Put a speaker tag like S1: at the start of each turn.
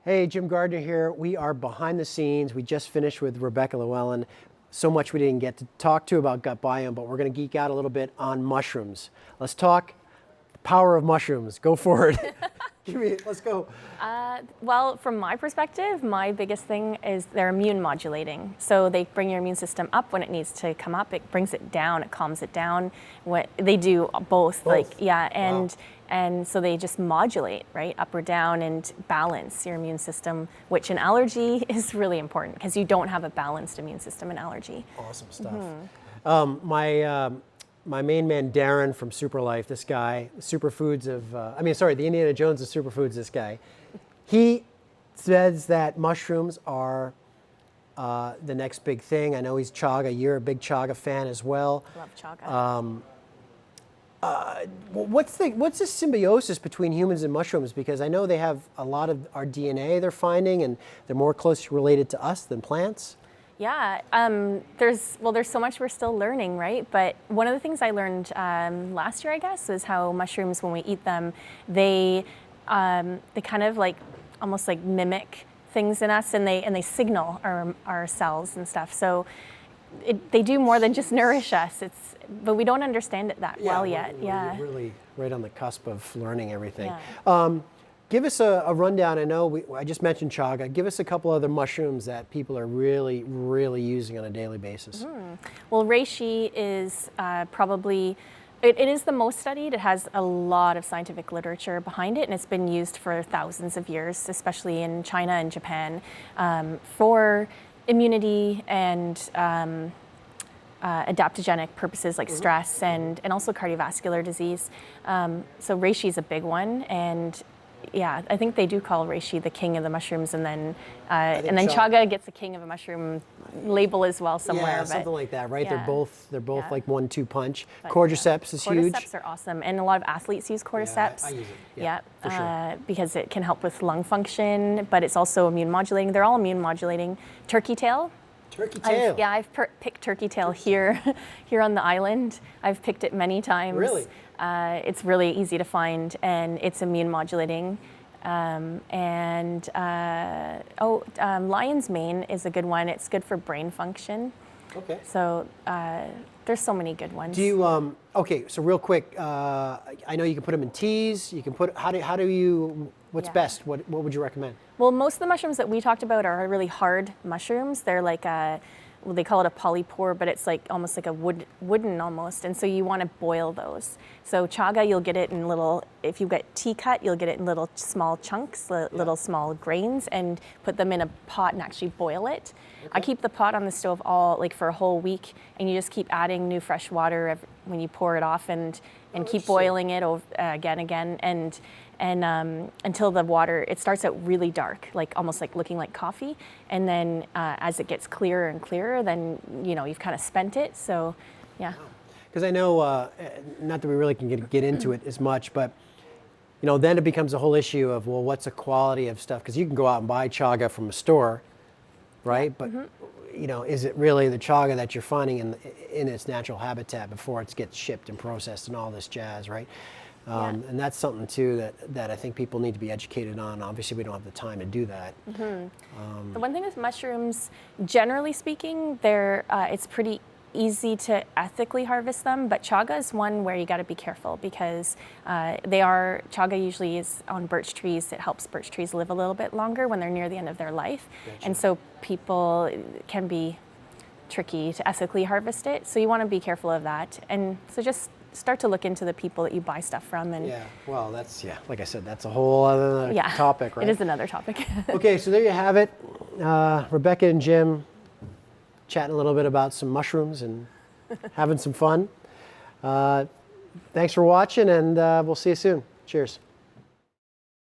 S1: Hey, Jim Gardner here. We are behind the scenes. We just finished with Rebecca Llewellyn. So much we didn't get to talk to about gut biome, but we're going to geek out a little bit on mushrooms. Let's talk the power of mushrooms. Go for it. Let's go.
S2: Well, from my perspective, my biggest thing is they're immune modulating. So they bring your immune system up when it needs to come up. It brings it down. It calms it down. They do both. And so they just modulate, right, up or down, and balance your immune system, which in allergy is really important because you don't have a balanced immune system in allergy.
S1: Awesome stuff. My main man, Darren from Superlife, this guy, superfoods of, the Indiana Jones of superfoods, this guy, he says that mushrooms are the next big thing. I know he's Chaga. You're a big Chaga fan as well.
S2: Love Chaga.
S1: What's the symbiosis between humans and mushrooms? Because I know they have a lot of our DNA they're finding, and they're more closely related to us than plants.
S2: Yeah, there's so much we're still learning, right? But one of the things I learned last year, I guess, is how mushrooms, when we eat them, they kind of almost like mimic things in us, and they signal our cells and stuff. So they do more than just nourish us. But we don't understand it that well yet.
S1: We're really right on the cusp of learning everything.
S2: Yeah.
S1: Give us a rundown. I know I just mentioned Chaga. Give us a couple other mushrooms that people are really, really using on a daily basis.
S2: Well, Reishi is probably, it is the most studied. It has a lot of scientific literature behind it, and it's been used for thousands of years, especially in China and Japan, for immunity and adaptogenic purposes like stress and also cardiovascular disease. So Reishi is a big one, and yeah, I think they do call Reishi the king of the mushrooms, and then Chaga gets the king of a mushroom label as well somewhere.
S1: Yeah, something like that, right?
S2: Yeah.
S1: They're both like 1-2 punch. Cordyceps is huge.
S2: Cordyceps are awesome, and a lot of athletes use cordyceps.
S1: Yeah, I use it. Yeah, for sure.
S2: Because it can help with lung function, but it's also immune modulating. They're all immune modulating. Turkey tail.
S1: Turkey tail.
S2: I've picked turkey tail here on the island. I've picked it many times.
S1: Really?
S2: It's really easy to find, and it's immune modulating. Lion's mane is a good one. It's good for brain function.
S1: Okay.
S2: So there's so many good ones.
S1: Do you okay? So real quick, I know you can put them in teas. You can put what's best? What would you recommend?
S2: Well, most of the mushrooms that we talked about are really hard mushrooms. They're like they call it a polypore, but it's like almost like a wooden almost. And so you want to boil those. So Chaga, you'll get it in if you get tea cut, you'll get it in little small chunks, little small grains, and put them in a pot and actually boil it. Okay. I keep the pot on the stove for a whole week, and you just keep adding new fresh water when you pour it off, and keep boiling it again and until the water, it starts out really dark, almost like looking like coffee, and then as it gets clearer and clearer, then you've kind of spent it. So yeah.
S1: Because I know, not that we really can get into it as much, but then it becomes a whole issue of, well, what's the quality of stuff? Because you can go out and buy Chaga from a store, right? But is it really the Chaga that you're finding in its natural habitat before it gets shipped and processed and all this jazz, right? And that's something too that I think people need to be educated on. Obviously, we don't have the time to do that.
S2: The one thing with mushrooms, generally speaking, it's pretty easy to ethically harvest them, but Chaga is one where you got to be careful because Chaga usually is on birch trees. It helps birch trees live a little bit longer when they're near the end of their life. Gotcha. And so it can be tricky to ethically harvest it. So you want to be careful of that. And so just start to look into the people that you buy stuff from. And
S1: well, like I said, that's a whole other topic, right?
S2: It is another topic.
S1: Okay, so there you have it. Rebecca and Jim chatting a little bit about some mushrooms and having some fun. Thanks for watching, and we'll see you soon. Cheers.